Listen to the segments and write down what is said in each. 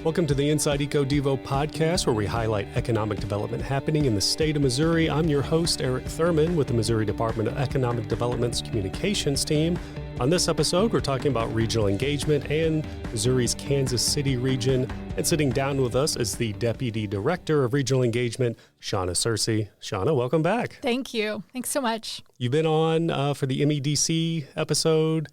Welcome to the Inside Eco Devo podcast, where we highlight economic development happening in the state of Missouri. I'm your host, Eric Thurman, with the Missouri Department of Economic Development's communications team. On this episode, we're talking about regional engagement and Missouri's Kansas City region. And sitting down with us is the Deputy Director of Regional Engagement, Shawna Searcy. Shawna, welcome back. Thank you. Thanks so much. You've been on for the MEDC episode.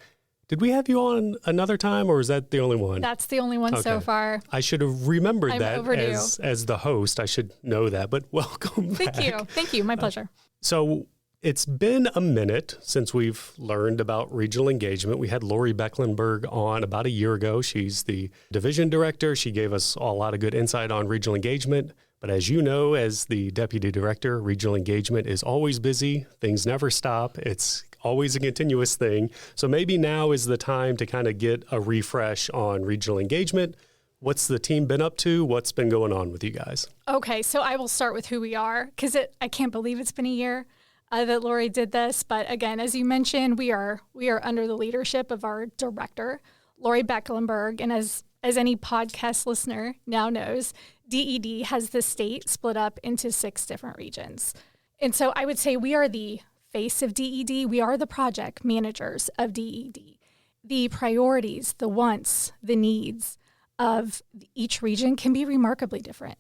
Did we have you on another time, or is that the only one? That's the only one so far. I should have remembered that overdue. as the host. I should know that, but welcome back. Thank you. My pleasure. So it's been a minute since we've learned about regional engagement. We had Lori Becklenberg on about a year ago. She's the division director. She gave us a lot of good insight on regional engagement. But as you know, as the deputy director, regional engagement is always busy. Things never stop. It's always a continuous thing. So maybe now is the time to kind of get a refresh on regional engagement. What's the team been up to? What's been going on with you guys? Okay, so I will start with who we are, because I can't believe it's been a year that Lori did this. But again, as you mentioned, we are under the leadership of our director, Lori Becklenberg. And as any podcast listener now knows, DED has the state split up into 6 different regions. And so I would say we are the face of DED. We are the project managers of DED. The priorities, the wants, the needs of each region can be remarkably different.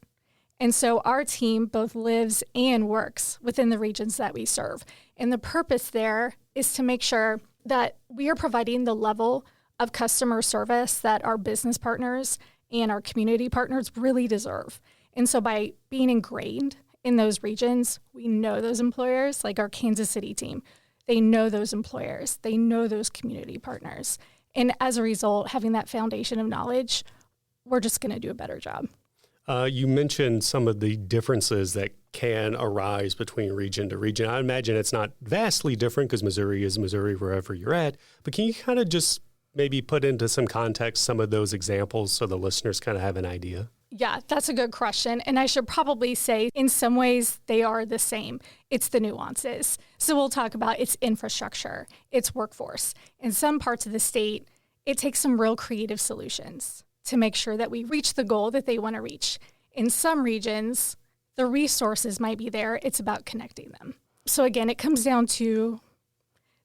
And so our team both lives and works within the regions that we serve. And the purpose there is to make sure that we are providing the level of customer service that our business partners and our community partners really deserve. And so by being ingrained in those regions, we know those employers, like our Kansas City team. They know those employers. They know those community partners. And as a result, having that foundation of knowledge, we're just going to do a better job. You mentioned some of the differences that can arise between region to region. I imagine it's not vastly different because Missouri is Missouri wherever you're at. But can you kind of just maybe put into some context some of those examples so the listeners kind of have an idea? Yeah, that's a good question. And I should probably say in some ways they are the same. It's the nuances. So we'll talk about its infrastructure, its workforce. In some parts of the state, it takes some real creative solutions to make sure that we reach the goal that they want to reach. In some regions, the resources might be there. It's about connecting them. So again, it comes down to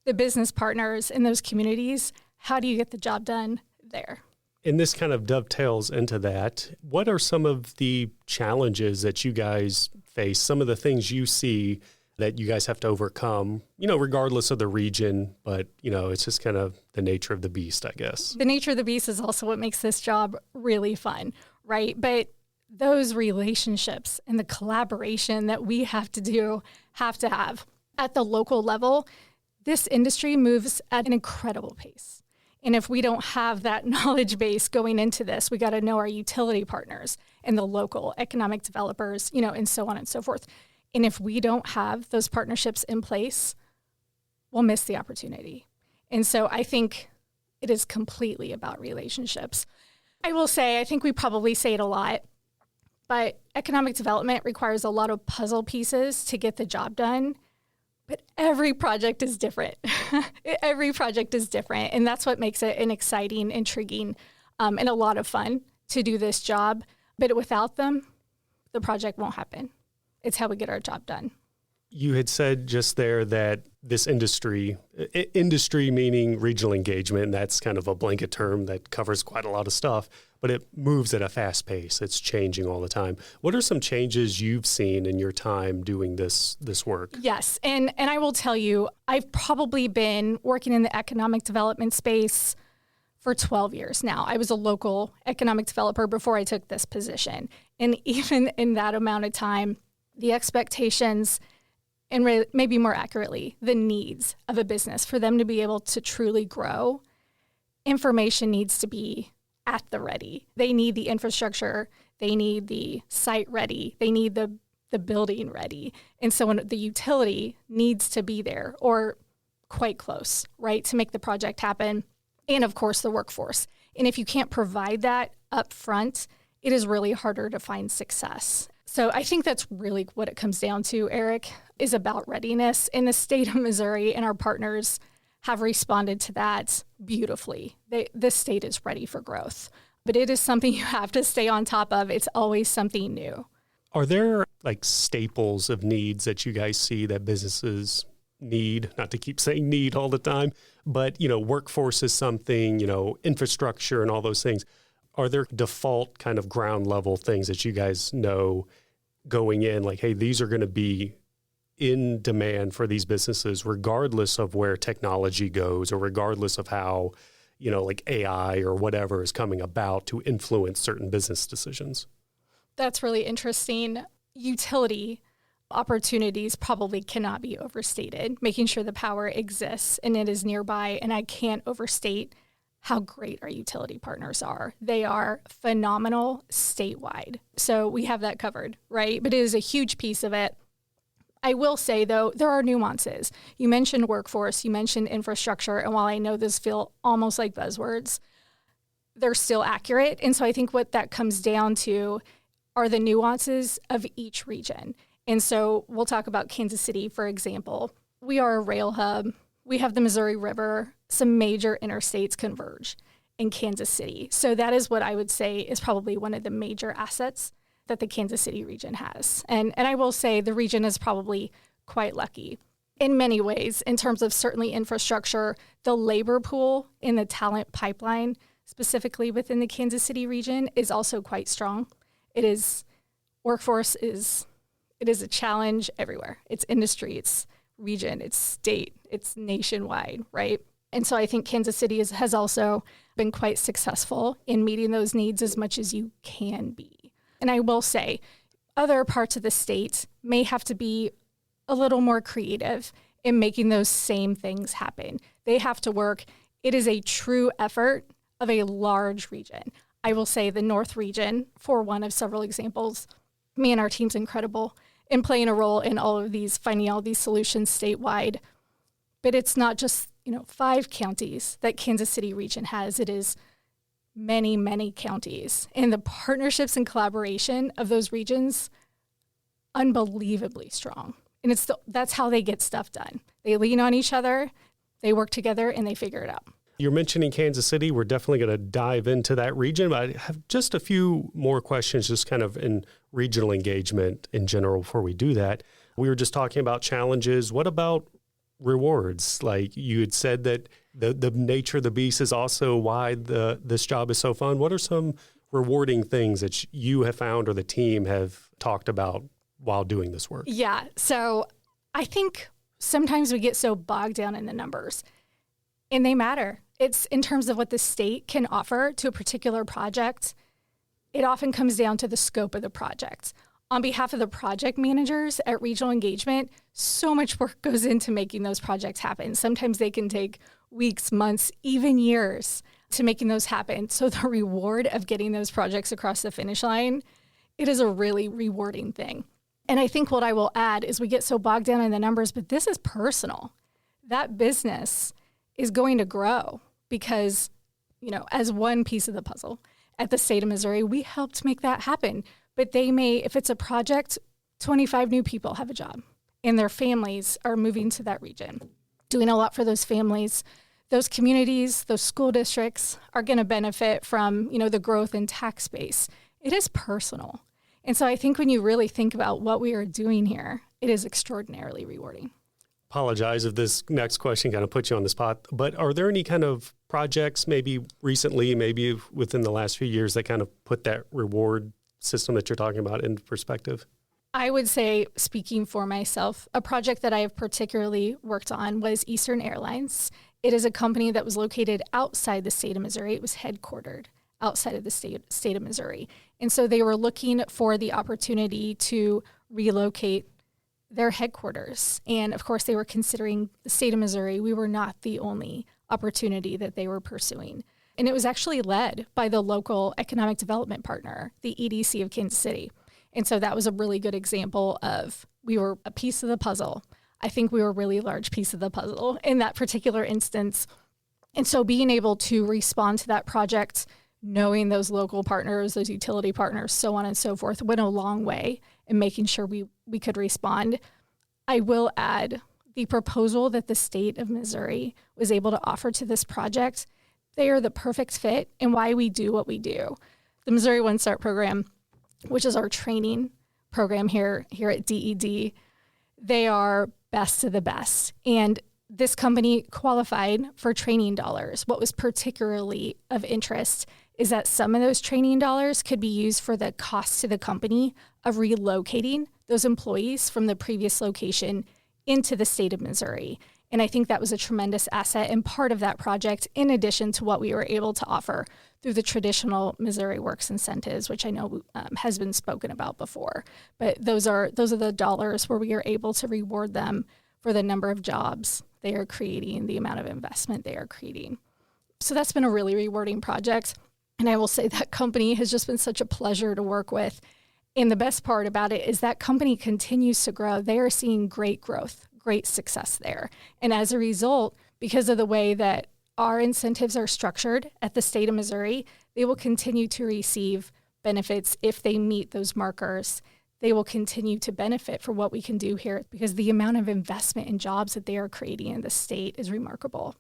the business partners in those communities. How do you get the job done there? And this kind of dovetails into that. What are some of the challenges that you guys face, some of the things you see that you guys have to overcome, regardless of the region, but, it's just kind of the nature of the beast, I guess. The nature of the beast is also what makes this job really fun, right? But those relationships and the collaboration that we have to have at the local level. This industry moves at an incredible pace. And if we don't have that knowledge base going into this, we got to know our utility partners and the local economic developers, and so on and so forth. And if we don't have those partnerships in place, we'll miss the opportunity. And so I think it is completely about relationships. I will say, I think we probably say it a lot, but economic development requires a lot of puzzle pieces to get the job done. But every project is different. Every project is different. And that's what makes it an exciting, intriguing, and a lot of fun to do this job. But without them, the project won't happen. It's how we get our job done. You had said just there that this industry meaning regional engagement, and that's kind of a blanket term that covers quite a lot of stuff, but it moves at a fast pace. It's changing all the time. What are some changes you've seen in your time doing this work? Yes, and I will tell you, I've probably been working in the economic development space for 12 years now. I was a local economic developer before I took this position. And even in that amount of time, the expectations and maybe more accurately, the needs of a business for them to be able to truly grow, information needs to be at the ready. They need the infrastructure, they need the site ready, they need the building ready. And so when the utility needs to be there or quite close, right, to make the project happen. And of course, the workforce. And if you can't provide that up front, it is really harder to find success. So I think that's really what it comes down to, Eric, is about readiness. And the state of Missouri and our partners have responded to that beautifully. The state is ready for growth. but it is something you have to stay on top of. It's always something new. Are there like staples of needs that you guys see that businesses need? Not to keep saying need all the time, but, workforce is something, infrastructure and all those things. Are there default kind of ground level things that you guys know going in, like, hey, these are going to be in demand for these businesses, regardless of where technology goes or regardless of how, like AI or whatever is coming about to influence certain business decisions? That's really interesting. Utility opportunities probably cannot be overstated, making sure the power exists and it is nearby. And I can't overstate how great our utility partners are. They are phenomenal statewide. So we have that covered, right? But it is a huge piece of it. I will say, though, there are nuances. You mentioned workforce, you mentioned infrastructure, and while I know those feel almost like buzzwords, they're still accurate. And so I think what that comes down to are the nuances of each region. And so we'll talk about Kansas City, for example. We are a rail hub. We have the Missouri River. Some major interstates converge in Kansas City. So that is what I would say is probably one of the major assets that the Kansas City region has. And I will say the region is probably quite lucky in many ways in terms of certainly infrastructure. The labor pool in the talent pipeline, specifically within the Kansas City region, is also quite strong. Workforce is a challenge everywhere. It's industry, it's region, it's state, it's nationwide, right? And so I think Kansas City has also been quite successful in meeting those needs as much as you can be. And I will say, other parts of the state may have to be a little more creative in making those same things happen. They have to work. It is a true effort of a large region. I will say the North region, for one of several examples, me and our team's incredible in playing a role in all of these, finding all these solutions statewide. But it's not just, 5 counties that Kansas City region has. It is many, many counties. And the partnerships and collaboration of those regions, unbelievably strong. And that's how they get stuff done. They lean on each other, they work together, and they figure it out. You're mentioning Kansas City. We're definitely going to dive into that region, but I have just a few more questions just kind of in regional engagement in general before we do that. We were just talking about challenges. What about rewards? Like you had said that the nature of the beast is also why this job is so fun. What are some rewarding things that you have found or the team have talked about while doing this work? Yeah. So I think sometimes we get so bogged down in the numbers, and they matter. It's in terms of what the state can offer to a particular project. It often comes down to the scope of the project. On behalf of the project managers at Regional Engagement, so much work goes into making those projects happen. Sometimes they can take weeks, months, even years to making those happen. So the reward of getting those projects across the finish line, it is a really rewarding thing. And I think what I will add is we get so bogged down in the numbers, but this is personal. That business is going to grow because, as one piece of the puzzle at the state of Missouri, we helped make that happen. But they may, if it's a project, 25 new people have a job and their families are moving to that region, doing a lot for those families. Those communities, those school districts are going to benefit from, the growth in tax base. It is personal. And so I think when you really think about what we are doing here, it is extraordinarily rewarding. Apologize if this next question kind of puts you on the spot, but are there any kind of projects maybe recently, maybe within the last few years that kind of put that reward system that you're talking about into perspective? I would say, speaking for myself, a project that I have particularly worked on was Eastern Airlines. It is a company that was located outside the state of Missouri. It was headquartered outside of the state of Missouri. And so they were looking for the opportunity to relocate their headquarters. And of course, they were considering the state of Missouri. We were not the only opportunity that they were pursuing. And it was actually led by the local economic development partner, the EDC of Kansas City. And so that was a really good example of we were a piece of the puzzle. I think we were a really large piece of the puzzle in that particular instance. And so being able to respond to that project, knowing those local partners, those utility partners, so on and so forth, went a long way in making sure we could respond. I will add the proposal that the state of Missouri was able to offer to this project. they are the perfect fit and why we do what we do. The Missouri One Start program, which is our training program here at DED, they are best of the best. And this company qualified for training dollars. What was particularly of interest is that some of those training dollars could be used for the cost to the company of relocating those employees from the previous location into the state of Missouri. And I think that was a tremendous asset and part of that project, in addition to what we were able to offer through the traditional Missouri Works incentives, which I know has been spoken about before. But those are the dollars where we are able to reward them for the number of jobs they are creating, the amount of investment they are creating. So that's been a really rewarding project. And I will say that company has just been such a pleasure to work with. And the best part about it is that company continues to grow. They are seeing great growth, great success there. And as a result, because of the way that our incentives are structured at the state of Missouri, they will continue to receive benefits if they meet those markers. They will continue to benefit for what we can do here because the amount of investment in jobs that they are creating in the state is remarkable.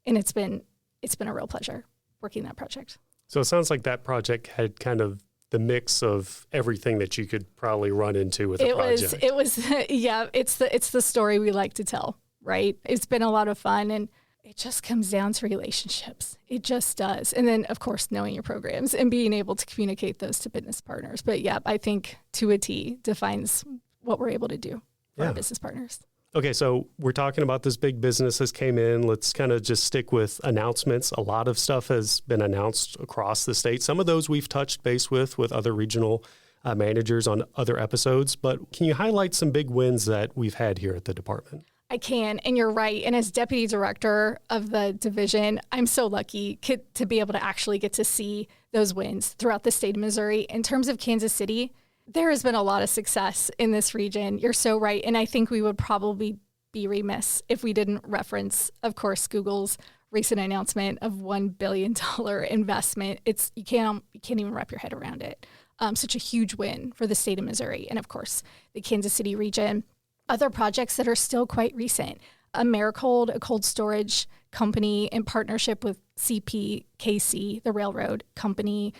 And it's been a real pleasure working that project. So it sounds like that project had kind of the mix of everything that you could probably run into with a project. It was, yeah, it's the story we like to tell, right? It's been a lot of fun, and it just comes down to relationships. It just does. And then, of course, knowing your programs and being able to communicate those to business partners. But yeah, I think to a T defines what we're able to do for our business partners. Okay, so we're talking about this big business that came in. Let's kind of just stick with announcements. A lot of stuff has been announced across the state. Some of those we've touched base with other regional managers on other episodes. But can you highlight some big wins that we've had here at the department? I can, and you're right. And as deputy director of the division, I'm so lucky to be able to actually get to see those wins throughout the state of Missouri. In terms of Kansas City, there has been a lot of success in this region. You're so right. And I think we would probably be remiss if we didn't reference, of course, Google's recent announcement of $1 billion investment. You can't even wrap your head around it. Such a huge win for the state of Missouri. And of course, the Kansas City region. Other projects that are still quite recent. Americold, a cold storage company in partnership with CPKC, the railroad company.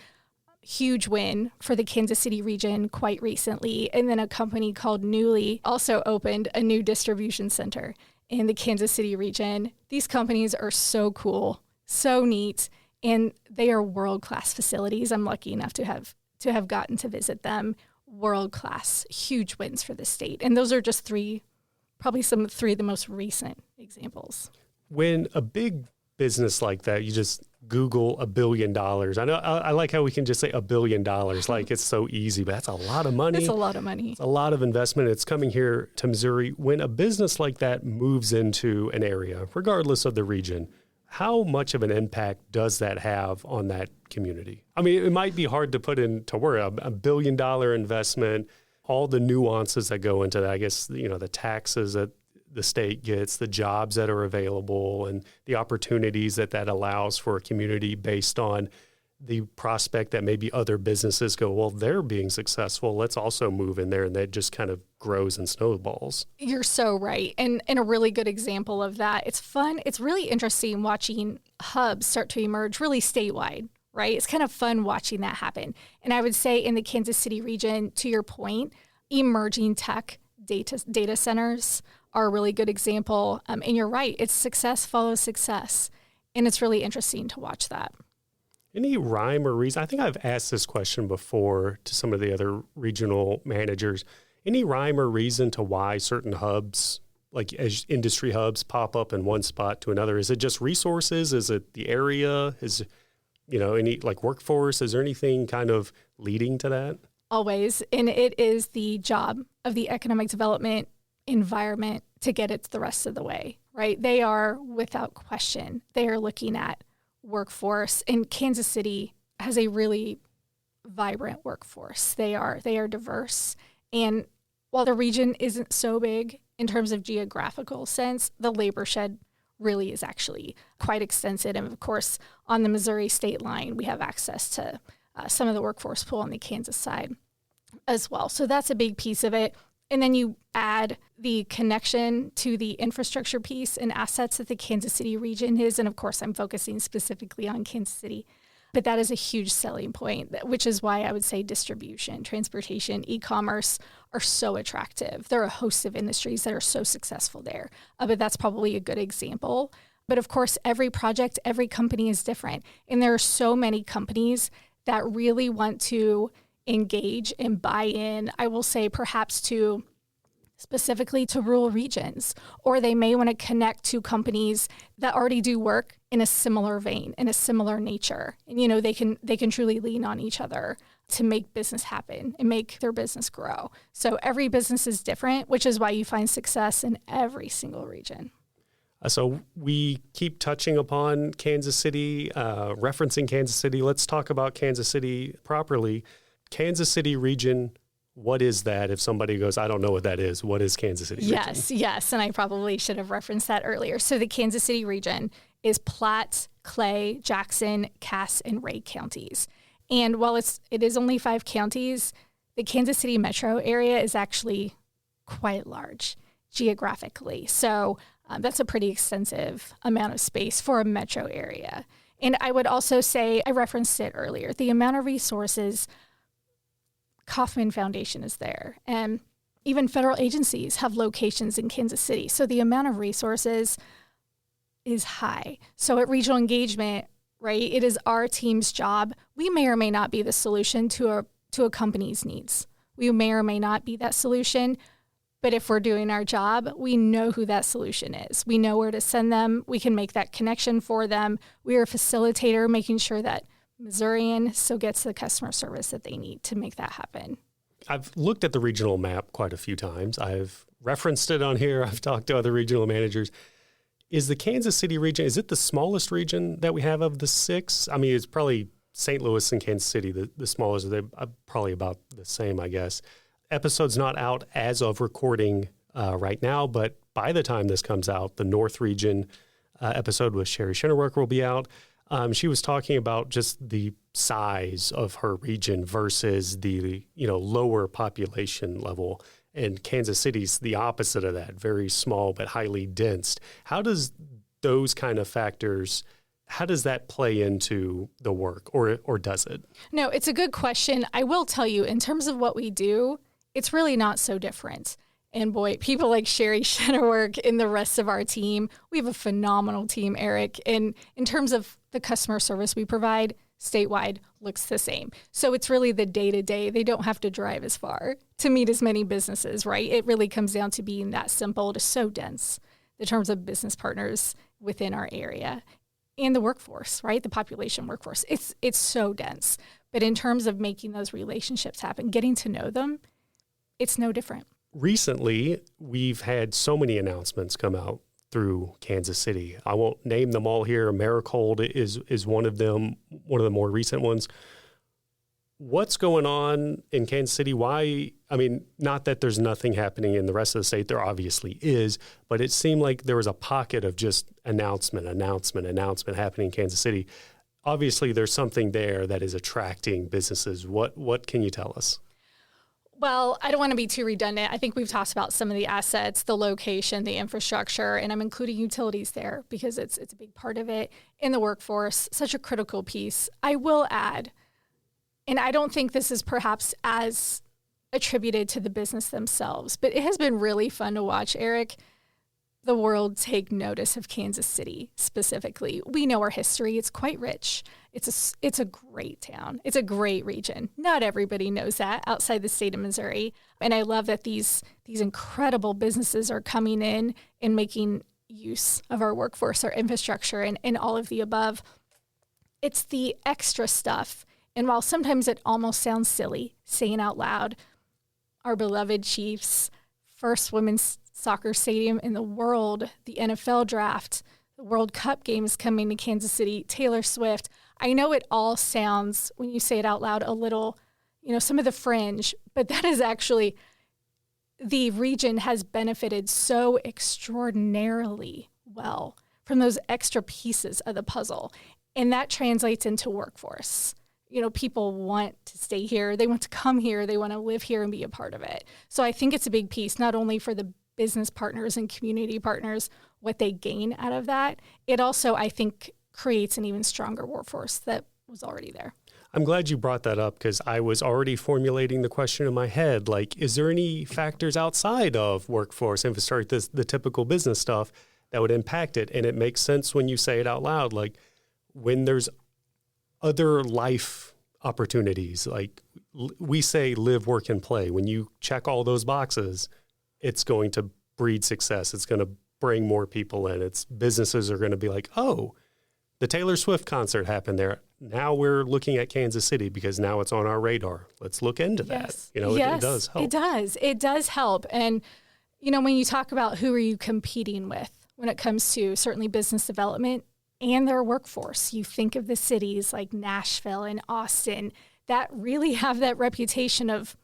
Huge win for the Kansas City region quite recently. And then a company called Newly also opened a new distribution center in the Kansas City region. These companies are so cool, so neat, and they are world-class facilities. I'm lucky enough to have gotten to visit them. World-class, huge wins for the state. And those are just three of the most recent examples. When a big business like that, you just Google $1 billion. I know I like how we can just say $1 billion, like it's so easy, but that's a lot of money. It's a lot of money. It's a lot of investment. It's coming here to Missouri. When a business like that moves into an area, regardless of the region, how much of an impact does that have on that community? I mean, it might be hard to put into word, $1 billion investment, all the nuances that go into that. I guess, the taxes that the state gets, the jobs that are available, and the opportunities that allows for a community based on the prospect that maybe other businesses go, well, they're being successful. Let's also move in there. And that just kind of grows and snowballs. You're so right. And a really good example of that, it's fun. It's really interesting watching hubs start to emerge really statewide, right? It's kind of fun watching that happen. And I would say in the Kansas City region, to your point, emerging tech data centers are a really good example. And you're right. It's success follows success. And it's really interesting to watch that. Any rhyme or reason? I think I've asked this question before to some of the other regional managers. Any rhyme or reason to why certain hubs, like as industry hubs, pop up in one spot to another? Is it just resources? Is it the area? Is, any like workforce? Is there anything kind of leading to that? Always. And it is the job of the economic development environment to get it the rest of the way, right? They are, without question, they are looking at workforce, and Kansas City has a really vibrant workforce. They are diverse, and while the region isn't so big in terms of geographical sense, the labor shed really is actually quite extensive. And of course, on the Missouri state line, we have access to some of the workforce pool on the Kansas side as well. So that's a big piece of it. And then you add the connection to the infrastructure piece and assets that the Kansas City region is. And of course, I'm focusing specifically on Kansas City. But that is a huge selling point, which is why I would say distribution, transportation, e-commerce are so attractive. There are a host of industries that are so successful there. But that's probably a good example. But of course, every project, every company is different. And there are so many companies that really want to engage and buy in, I will say perhaps specifically to rural regions, or they may want to connect to companies that already do work in a similar vein, in a similar nature. And, they can truly lean on each other to make business happen and make their business grow. So every business is different, which is why you find success in every single region. So we keep touching upon Kansas City, referencing Kansas City. Let's talk about Kansas City properly. Kansas City region, what is that? If somebody goes, I don't know what that is, what is Kansas City region? Yes. And I probably should have referenced that earlier. So the Kansas City region is Platte, Clay, Jackson, Cass, and Ray counties. And while it is only 5 counties, the Kansas City metro area is actually quite large geographically. So that's a pretty extensive amount of space for a metro area. And I would also say, I referenced it earlier, the amount of resources. Kauffman Foundation is there, and even federal agencies have locations in Kansas City. So the amount of resources is high. So at regional engagement, right, it is our team's job. We may or may not be the solution to a company's needs. We may or may not be that solution, but if we're doing our job, we know who that solution is. We know where to send them. We can make that connection for them. We are a facilitator, making sure that Missourian still gets the customer service that they need to make that happen. I've looked at the regional map quite a few times. I've referenced it on here. I've talked to other regional managers. Is the Kansas City region, is it the smallest region that we have of the 6? I mean, it's probably St. Louis and Kansas City, the smallest. They're probably about the same, I guess. Episode's not out as of recording right now, but by the time this comes out, the North region episode with Sherry Shinnerworker will be out. She was talking about just the size of her region versus the lower population level. And Kansas City's the opposite of that, very small but highly dense. How does those kind of factors, how does that play into the work, or does it? No, it's a good question. I will tell you, in terms of what we do, it's really not so different. And boy, people like Sherry Shinnerwork and the rest of our team, we have a phenomenal team, Eric. And in terms of the customer service we provide, statewide looks the same. So it's really the day-to-day. They don't have to drive as far to meet as many businesses, right? It really comes down to being that simple to so dense in terms of business partners within our area. And the workforce, right? The population workforce. It's so dense. But in terms of making those relationships happen, getting to know them, it's no different. Recently, we've had so many announcements come out through Kansas City. I won't name them all here. Americold is one of them, one of the more recent ones. What's going on in Kansas City? Why? I mean, not that there's nothing happening in the rest of the state. There obviously is, but it seemed like there was a pocket of just announcement happening in Kansas City. Obviously, there's something there that is attracting businesses. What can you tell us? Well, I don't want to be too redundant. I think we've talked about some of the assets, the location, the infrastructure, and I'm including utilities there because it's a big part of it. In the workforce, such a critical piece. I will add, and I don't think this is perhaps as attributed to the business themselves, but it has been really fun to watch, Eric, the world take notice of Kansas City specifically. We know our history. It's quite rich. It's a great town. It's a great region. Not everybody knows that outside the state of Missouri. And I love that these incredible businesses are coming in and making use of our workforce, our infrastructure, and all of the above. It's the extra stuff. And while sometimes it almost sounds silly saying out loud, our beloved Chiefs, first women's soccer stadium in the world, the NFL draft, the World Cup games coming to Kansas City, Taylor Swift. I know it all sounds, when you say it out loud, a little, some of the fringe, but that is actually, the region has benefited so extraordinarily well from those extra pieces of the puzzle. And that translates into workforce. people want to stay here. They want to come here. They want to live here and be a part of it. So I think it's a big piece, not only for the business partners and community partners, what they gain out of that. It also, I think, creates an even stronger workforce that was already there. I'm glad you brought that up because I was already formulating the question in my head, like, is there any factors outside of workforce infrastructure, the typical business stuff that would impact it? And it makes sense when you say it out loud, like when there's other life opportunities, like we say live, work, and play. When you check all those boxes, it's going to breed success. It's going to bring more people in. Businesses are going to be like, oh, the Taylor Swift concert happened there. Now we're looking at Kansas City because now it's on our radar. Let's look into that. Yes. It does help. It does help. And, when you talk about who are you competing with when it comes to certainly business development and their workforce, you think of the cities like Nashville and Austin that really have that reputation of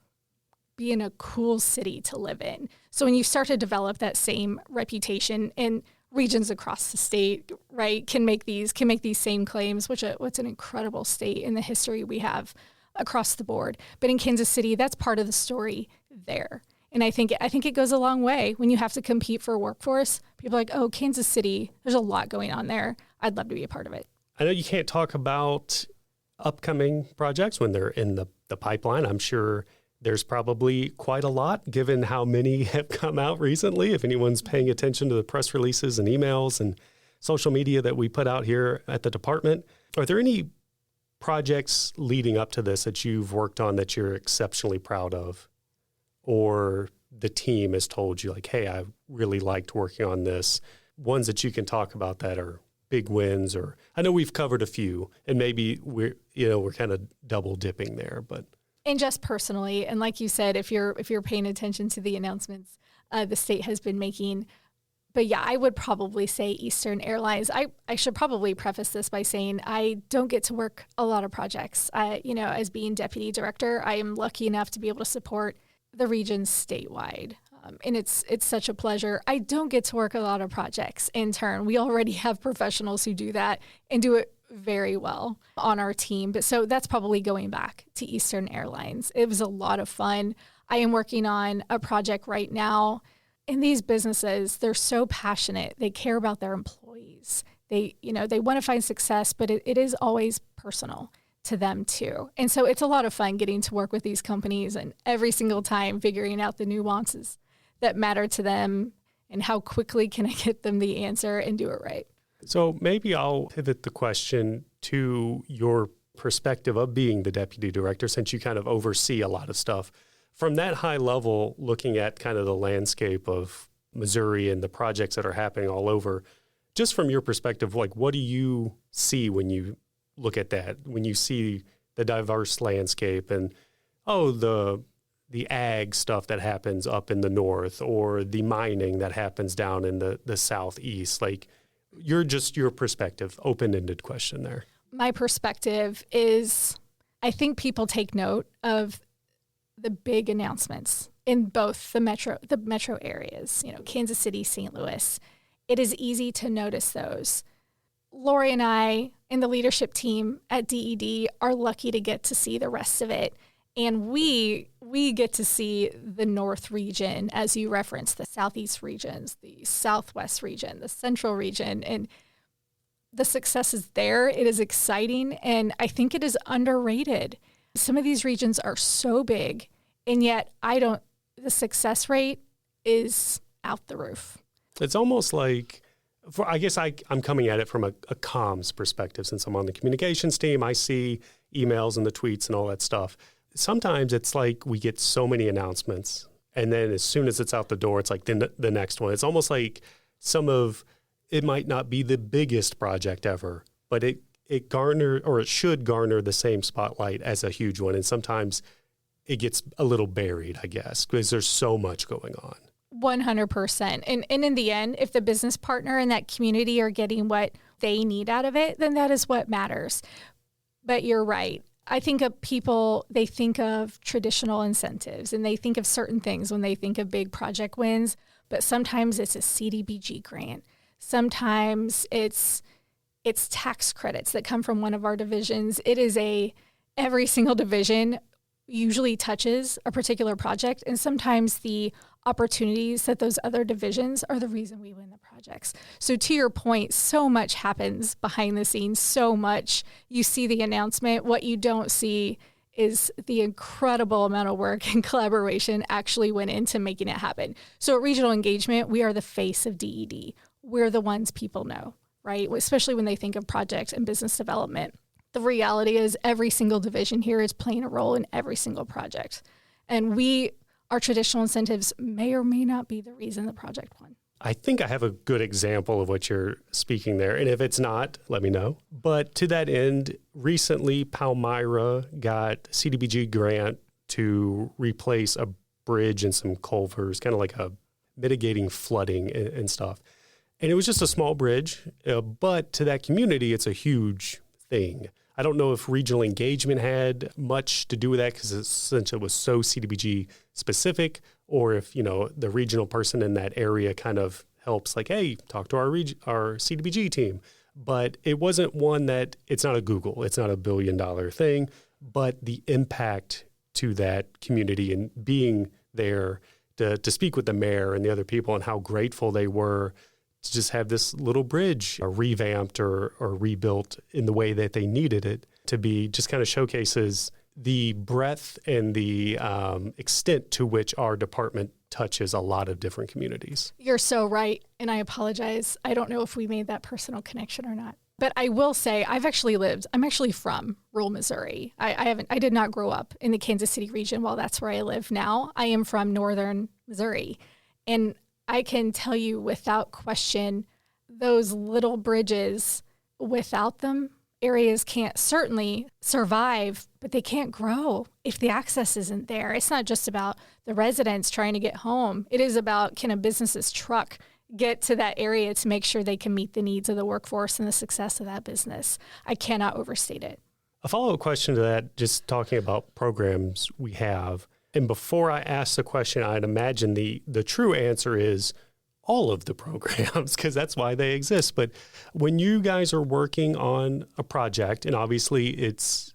being a cool city to live in. So when you start to develop that same reputation in regions across the state, right, can make these same claims, what's an incredible state in the history we have across the board. But in Kansas City, that's part of the story there. And I think it goes a long way when you have to compete for a workforce. People are like, oh, Kansas City, there's a lot going on there. I'd love to be a part of it. I know you can't talk about upcoming projects when they're in the pipeline. I'm sure there's probably quite a lot, given how many have come out recently. If anyone's paying attention to the press releases and emails and social media that we put out here at the department, are there any projects leading up to this that you've worked on that you're exceptionally proud of? Or the team has told you, like, hey, I really liked working on this. Ones that you can talk about that are big wins, or I know we've covered a few, and maybe we're kind of double dipping there, but. And just personally, and like you said, if you're paying attention to the announcements the state has been making, but yeah, I would probably say Eastern Airlines. I should probably preface this by saying I don't get to work a lot of projects. As being deputy director, I am lucky enough to be able to support the region statewide. And it's such a pleasure. I don't get to work a lot of projects in turn. We already have professionals who do that and do it very well on our team. But so that's probably going back to Eastern Airlines. It was a lot of fun. I am working on a project right now. And these businesses, they're so passionate. They care about their employees. They want to find success, but it is always personal to them too. And so it's a lot of fun getting to work with these companies and every single time figuring out the nuances that matter to them and how quickly can I get them the answer and do it right. So maybe I'll pivot the question to your perspective of being the deputy director, since you kind of oversee a lot of stuff. From that high level, looking at kind of the landscape of Missouri and the projects that are happening all over, just from your perspective, like, what do you see when you look at that, when you see the diverse landscape and, the ag stuff that happens up in the north or the mining that happens down in the southeast? Like, your perspective, open-ended question there. My perspective is, I think people take note of the big announcements in both the metro areas, Kansas City, St. Louis. It is easy to notice those. Lori and I and the leadership team at DED are lucky to get to see the rest of it. And we get to see the North region, as you referenced, the Southeast regions, the Southwest region, the Central region, and the success is there. It is exciting, and I think it is underrated. Some of these regions are so big, and yet the success rate is out the roof. It's almost like, I guess I'm coming at it from a comms perspective. Since I'm on the communications team, I see emails and the tweets and all that stuff. Sometimes it's like we get so many announcements, and then as soon as it's out the door, it's like the next one. It's almost like it might not be the biggest project ever, but it should garner the same spotlight as a huge one. And sometimes it gets a little buried, I guess, because there's so much going on. 100%. And in the end, if the business partner and that community are getting what they need out of it, then that is what matters. But you're right. I think of people, they think of traditional incentives and they think of certain things when they think of big project wins, but sometimes it's a CDBG grant. Sometimes it's tax credits that come from one of our divisions. It is a every single division usually touches a particular project, and sometimes the opportunities that those other divisions are the reason we win the projects. So to your point, so much happens behind the scenes, so much. You see the announcement. What you don't see is the incredible amount of work and collaboration actually went into making it happen. So at Regional Engagement, we are the face of DED. We're the ones people know, right? Especially when they think of project and business development. The reality is every single division here is playing a role in every single project. And our traditional incentives may or may not be the reason the project won. I think I have a good example of what you're speaking there. And if it's not, let me know. But to that end, recently Palmyra got a CDBG grant to replace a bridge and some culverts, kind of like a mitigating flooding and stuff. And it was just a small bridge, but to that community, it's a huge thing. I don't know if regional engagement had much to do with that because essentially it was so CDBG specific, or if, the regional person in that area kind of helps like, hey, talk to our CDBG team. But it wasn't one that, it's not a Google, it's not $1 billion thing, but the impact to that community and being there to speak with the mayor and the other people and how grateful they were to just have this little bridge revamped or rebuilt in the way that they needed it to be, just kind of showcases the breadth and the extent to which our department touches a lot of different communities. You're so right. And I apologize. I don't know if we made that personal connection or not. But I will say I'm actually from rural Missouri. I did not grow up in the Kansas City region. While that's where I live now, I am from northern Missouri. And I can tell you without question, those little bridges, without them, areas can't certainly survive, but they can't grow if the access isn't there. It's not just about the residents trying to get home. It is about, can a business's truck get to that area to make sure they can meet the needs of the workforce and the success of that business. I cannot overstate it. A follow-up question to that, just talking about programs we have. And before I ask the question, I'd imagine the true answer is all of the programs, because that's why they exist. But when you guys are working on a project, and obviously it's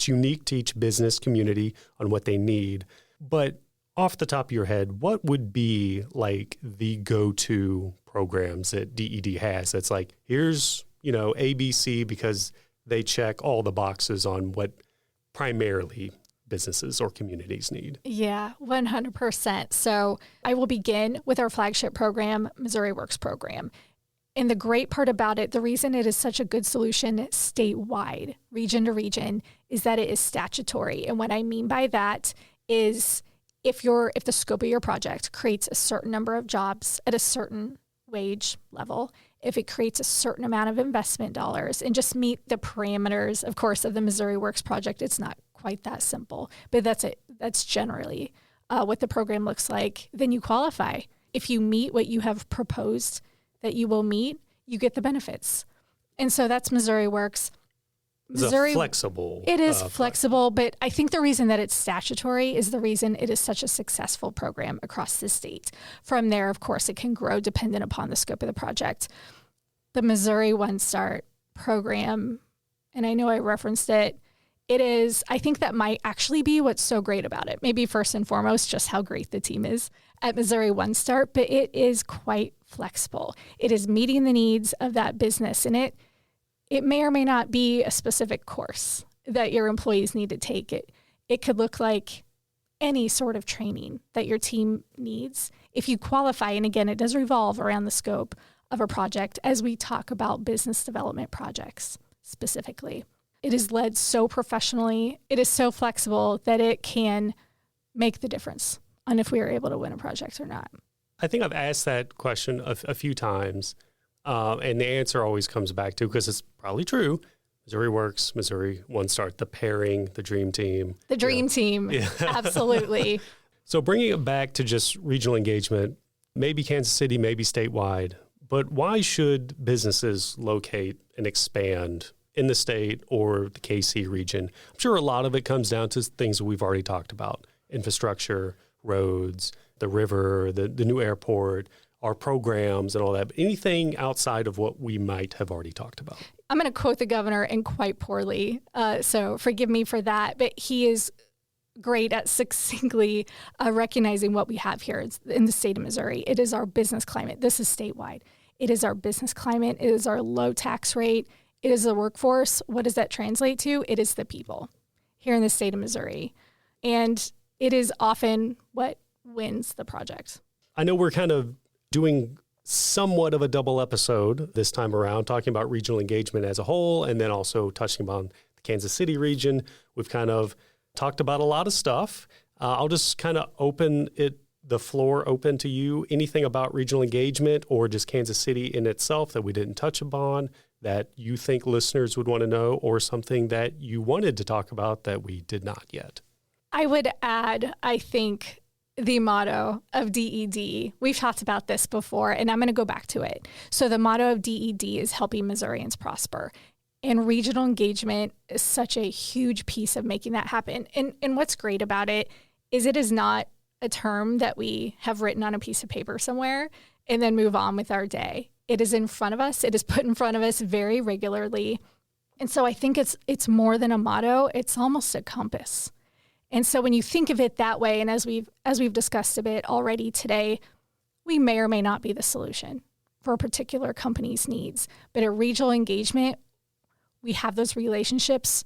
unique to each business community on what they need, but off the top of your head, what would be like the go-to programs that DED has? That's like, here's, ABC, because they check all the boxes on what primarily businesses or communities need. Yeah, 100%. So I will begin with our flagship program, Missouri Works program. And the great part about it, the reason it is such a good solution statewide, region to region, is that it is statutory. And what I mean by that is if the scope of your project creates a certain number of jobs at a certain wage level, if it creates a certain amount of investment dollars and just meet the parameters, of course, of the Missouri Works project, it's not quite that simple, but that's it. That's generally what the program looks like. Then you qualify. If you meet what you have proposed that you will meet, you get the benefits. And so that's Missouri Works. Missouri, flexible. It is flexible, but I think the reason that it's statutory is the reason it is such a successful program across the state. From there, of course, it can grow dependent upon the scope of the project. The Missouri One Start program, and I know I referenced it, I think that might actually be what's so great about it. Maybe first and foremost, just how great the team is at Missouri One Start, but it is quite flexible. It is meeting the needs of that business, and it may or may not be a specific course that your employees need to take. It could look like any sort of training that your team needs. If you qualify, and again, it does revolve around the scope of a project as we talk about business development projects specifically. It is led so professionally. It is so flexible that it can make the difference on if we are able to win a project or not. I think I've asked that question a few times, and the answer always comes back to, because it's probably true, Missouri Works, Missouri One Start, the pairing, the dream team. The dream team, yeah. Absolutely. So bringing it back to just regional engagement, maybe Kansas City, maybe statewide, but why should businesses locate and expand in the state or the KC region? I'm sure a lot of it comes down to things that we've already talked about: infrastructure, roads, the river, the new airport, our programs and all that. But anything outside of what we might have already talked about? I'm going to quote the governor and quite poorly, so forgive me for that. But he is great at succinctly recognizing what we have here in the state of Missouri. It is our business climate. This is statewide. It is our business climate. It is our low tax rate. It is the workforce. What does that translate to? It is the people here in the state of Missouri. And it is often what wins the project. I know we're kind of doing somewhat of a double episode this time around, talking about regional engagement as a whole, and then also touching upon the Kansas City region. We've kind of talked about a lot of stuff. I'll just kind of open the floor open to you. Anything about regional engagement or just Kansas City in itself that we didn't touch upon that you think listeners would want to know, or something that you wanted to talk about that we did not yet? I would add, I think, the motto of DED. We've talked about this before, and I'm going to go back to it. So the motto of DED is helping Missourians prosper. And regional engagement is such a huge piece of making that happen. And what's great about it is not a term that we have written on a piece of paper somewhere and then move on with our day. It is in front of us. It is put in front of us very regularly. And so I think it's more than a motto. It's almost a compass. And so when you think of it that way, and as we've discussed a bit already today, we may or may not be the solution for a particular company's needs. But at regional engagement, we have those relationships.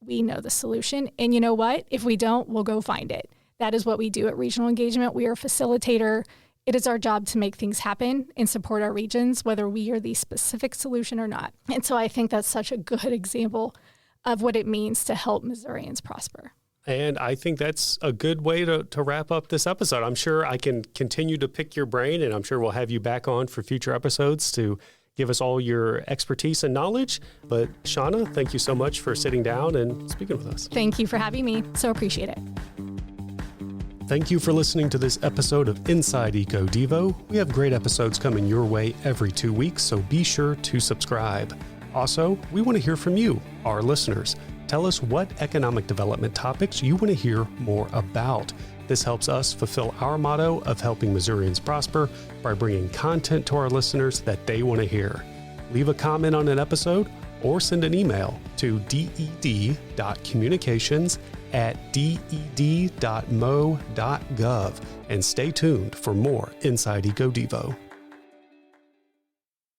We know the solution. And you know what? If we don't, we'll go find it. That is what we do at regional engagement. We are a facilitator. It is our job to make things happen and support our regions, whether we are the specific solution or not. And so I think that's such a good example of what it means to help Missourians prosper. And I think that's a good way to wrap up this episode. I'm sure I can continue to pick your brain, and I'm sure we'll have you back on for future episodes to give us all your expertise and knowledge. But Shawna, thank you so much for sitting down and speaking with us. Thank you for having me. So appreciate it. Thank you for listening to this episode of Inside Eco Devo. We have great episodes coming your way every 2 weeks, so be sure to subscribe. Also, we want to hear from you, our listeners. Tell us what economic development topics you want to hear more about. This helps us fulfill our motto of helping Missourians prosper by bringing content to our listeners that they want to hear. Leave a comment on an episode or send an email to ded.communications@ded.mo.gov, and stay tuned for more Inside Eco Devo.